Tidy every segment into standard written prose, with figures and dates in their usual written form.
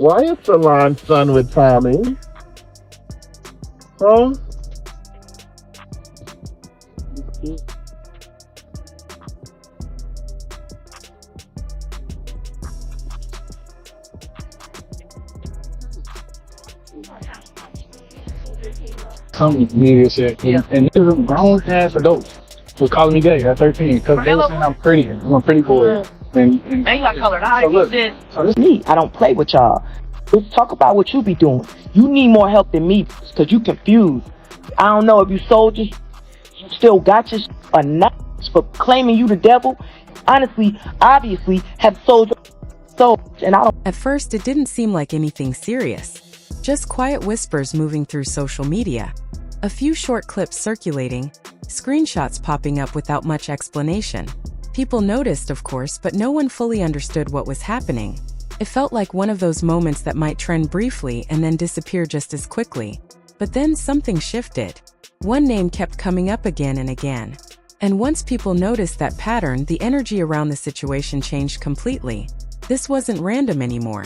Why is Salon son with Tommy? Huh? Some media shit. And this is grown ass adults was calling me gay at 13 because they were saying I'm pretty. I'm a pretty boy. And you got colored eyes. so look, so this me. I don't play with y'all. Let's talk about what you be doing. You need more help than me because you confused. I don't know if you soldiers still got your or not for claiming you the devil. Honestly, obviously, have soldiers. And I don't. At first, it didn't seem like anything serious. Just quiet whispers moving through social media. A few short clips circulating, screenshots popping up without much explanation. People noticed, of course, but no one fully understood what was happening. It felt like one of those moments that might trend briefly and then disappear just as quickly. But then something shifted. One name kept coming up again and again. And once people noticed that pattern, the energy around the situation changed completely. This wasn't random anymore.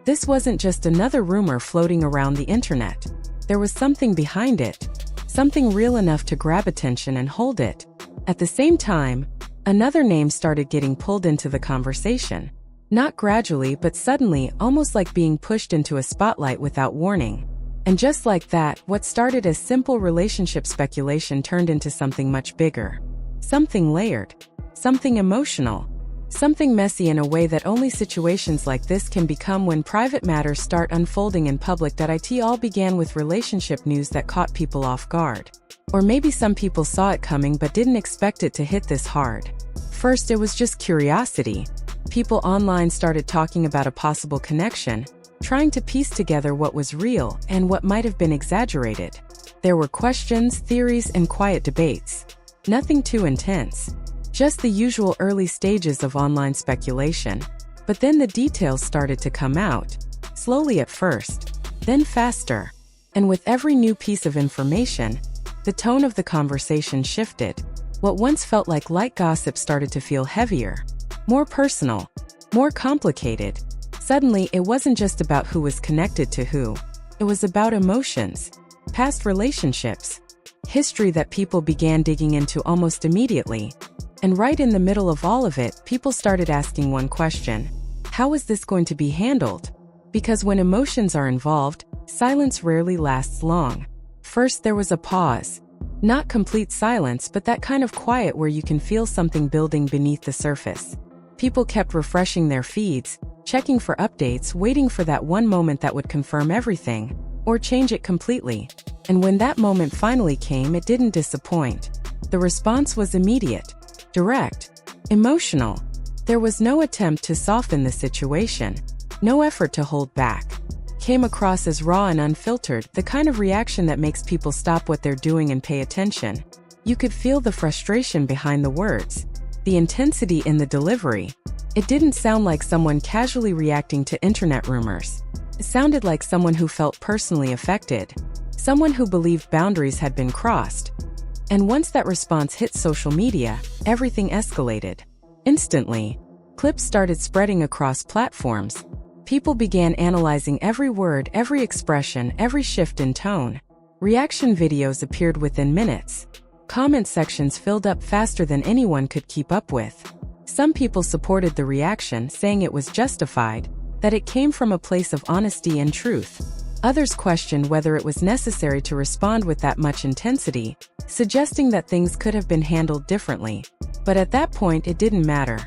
This wasn't just another rumor floating around the internet. There was something behind it. Something real enough to grab attention and hold it. At the same time, another name started getting pulled into the conversation. Not gradually, but suddenly, almost like being pushed into a spotlight without warning. And just like that, what started as simple relationship speculation turned into something much bigger. Something layered. Something emotional. Something messy in a way that only situations like this can become when private matters start unfolding in public. It all began with relationship news that caught people off guard. Or maybe some people saw it coming but didn't expect it to hit this hard. First, it was just curiosity. People online started talking about a possible connection, trying to piece together what was real and what might have been exaggerated. There were questions, theories, and quiet debates. Nothing too intense. Just the usual early stages of online speculation. But then the details started to come out. Slowly at first, then faster. And with every new piece of information, the tone of the conversation shifted. What once felt like light gossip started to feel heavier, more personal, more complicated. Suddenly, it wasn't just about who was connected to who. It was about emotions, past relationships, history that people began digging into almost immediately. And right in the middle of all of it, people started asking one question. How is this going to be handled? Because when emotions are involved, silence rarely lasts long. First, there was a pause. Not complete silence, but that kind of quiet where you can feel something building beneath the surface. People kept refreshing their feeds, checking for updates, waiting for that one moment that would confirm everything, or change it completely. And when that moment finally came, it didn't disappoint. The response was immediate. Direct, emotional. There was no attempt to soften the situation, no effort to hold back. Came across as raw and unfiltered, the kind of reaction that makes people stop what they're doing and pay attention. You could feel the frustration behind the words, the intensity in the delivery. It didn't sound like someone casually reacting to internet rumors. It sounded like someone who felt personally affected, someone who believed boundaries had been crossed. And once that response hit social media, everything escalated. Instantly, clips started spreading across platforms. People began analyzing every word, every expression, every shift in tone. Reaction videos appeared within minutes. Comment sections filled up faster than anyone could keep up with. Some people supported the reaction, saying it was justified, that it came from a place of honesty and truth. Others questioned whether it was necessary to respond with that much intensity, suggesting that things could have been handled differently. But at that point, it didn't matter.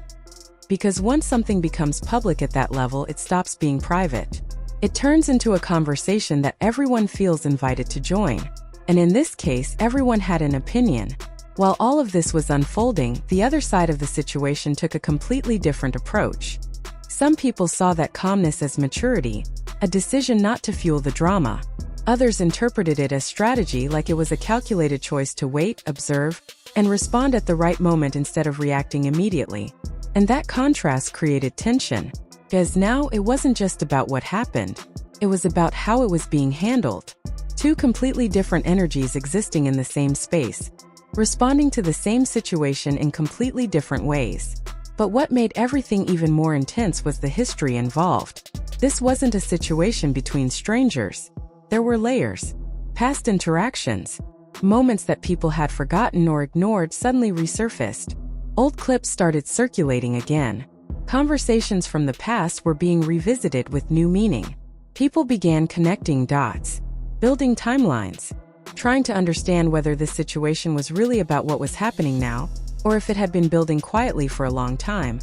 Because once something becomes public at that level, it stops being private. It turns into a conversation that everyone feels invited to join. And in this case, everyone had an opinion. While all of this was unfolding, the other side of the situation took a completely different approach. Some people saw that calmness as maturity, a decision not to fuel the drama. Others interpreted it as strategy, like it was a calculated choice to wait, observe, and respond at the right moment instead of reacting immediately. And that contrast created tension, because now it wasn't just about what happened, it was about how it was being handled. Two completely different energies existing in the same space, responding to the same situation in completely different ways. But what made everything even more intense was the history involved. This wasn't a situation between strangers. There were layers, past interactions, moments that people had forgotten or ignored suddenly resurfaced. Old clips started circulating again. Conversations from the past were being revisited with new meaning. People began connecting dots, building timelines, trying to understand whether this situation was really about what was happening now, or if it had been building quietly for a long time.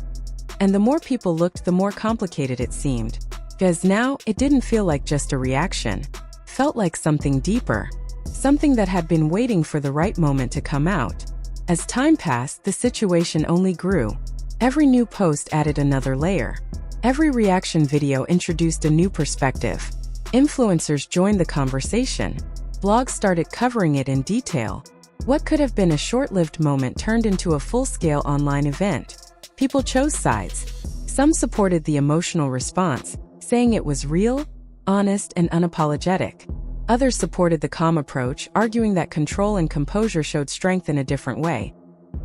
And the more people looked, the more complicated it seemed. Because now, it didn't feel like just a reaction. It felt like something deeper. Something that had been waiting for the right moment to come out. As time passed, the situation only grew. Every new post added another layer. Every reaction video introduced a new perspective. Influencers joined the conversation. Blogs started covering it in detail. What could have been a short-lived moment turned into a full-scale online event. People chose sides. Some supported the emotional response, saying it was real, honest, and unapologetic. Others supported the calm approach, arguing that control and composure showed strength in a different way.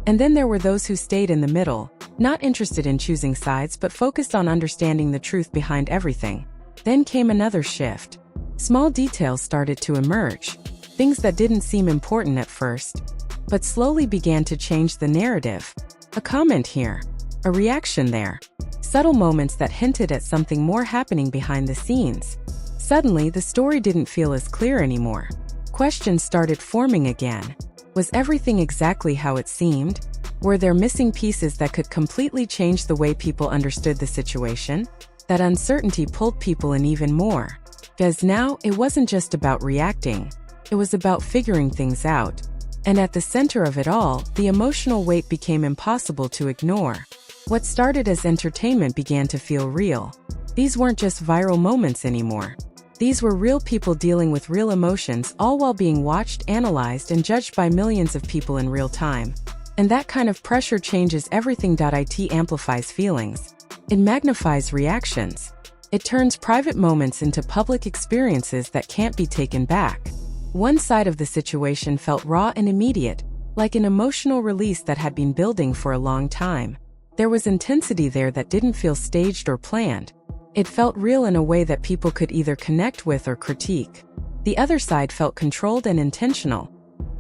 And then there were those who stayed in the middle, not interested in choosing sides but focused on understanding the truth behind everything. Then came another shift. Small details started to emerge, things that didn't seem important at first, but slowly began to change the narrative. A comment here, a reaction there, subtle moments that hinted at something more happening behind the scenes. Suddenly, the story didn't feel as clear anymore. Questions started forming again. Was everything exactly how it seemed? Were there missing pieces that could completely change the way people understood the situation? That uncertainty pulled people in even more. Because now, it wasn't just about reacting. It was about figuring things out. And at the center of it all, the emotional weight became impossible to ignore. What started as entertainment began to feel real. These weren't just viral moments anymore. These were real people dealing with real emotions, all while being watched, analyzed, and judged by millions of people in real time. And that kind of pressure changes everything. It amplifies feelings. It magnifies reactions. It turns private moments into public experiences that can't be taken back. One side of the situation felt raw and immediate, like an emotional release that had been building for a long time. There was intensity there that didn't feel staged or planned. It felt real in a way that people could either connect with or critique. The other side felt controlled and intentional,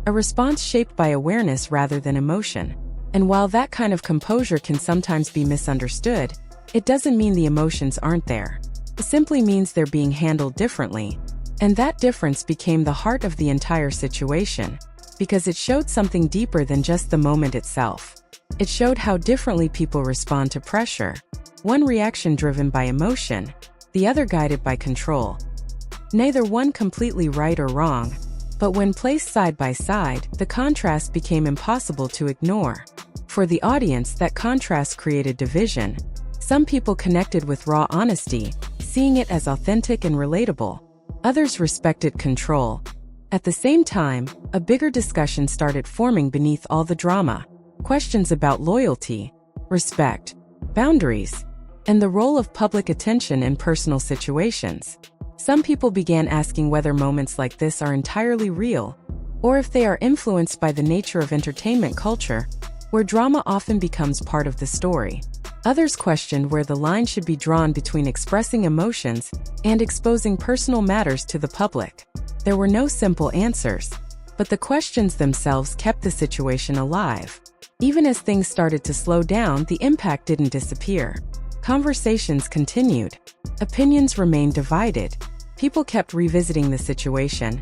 a response shaped by awareness rather than emotion. And while that kind of composure can sometimes be misunderstood, it doesn't mean the emotions aren't there. It simply means they're being handled differently. And that difference became the heart of the entire situation, because it showed something deeper than just the moment itself. It showed how differently people respond to pressure. One reaction driven by emotion, the other guided by control. Neither one completely right or wrong, but when placed side by side, the contrast became impossible to ignore. For the audience, that contrast created division. Some people connected with raw honesty, seeing it as authentic and relatable. Others respected control. At the same time, a bigger discussion started forming beneath all the drama. Questions about loyalty, respect, boundaries, and the role of public attention in personal situations. Some people began asking whether moments like this are entirely real, or if they are influenced by the nature of entertainment culture, where drama often becomes part of the story. Others questioned where the line should be drawn between expressing emotions and exposing personal matters to the public. There were no simple answers, but the questions themselves kept the situation alive. Even as things started to slow down, the impact didn't disappear. Conversations continued. Opinions remained divided. People kept revisiting the situation,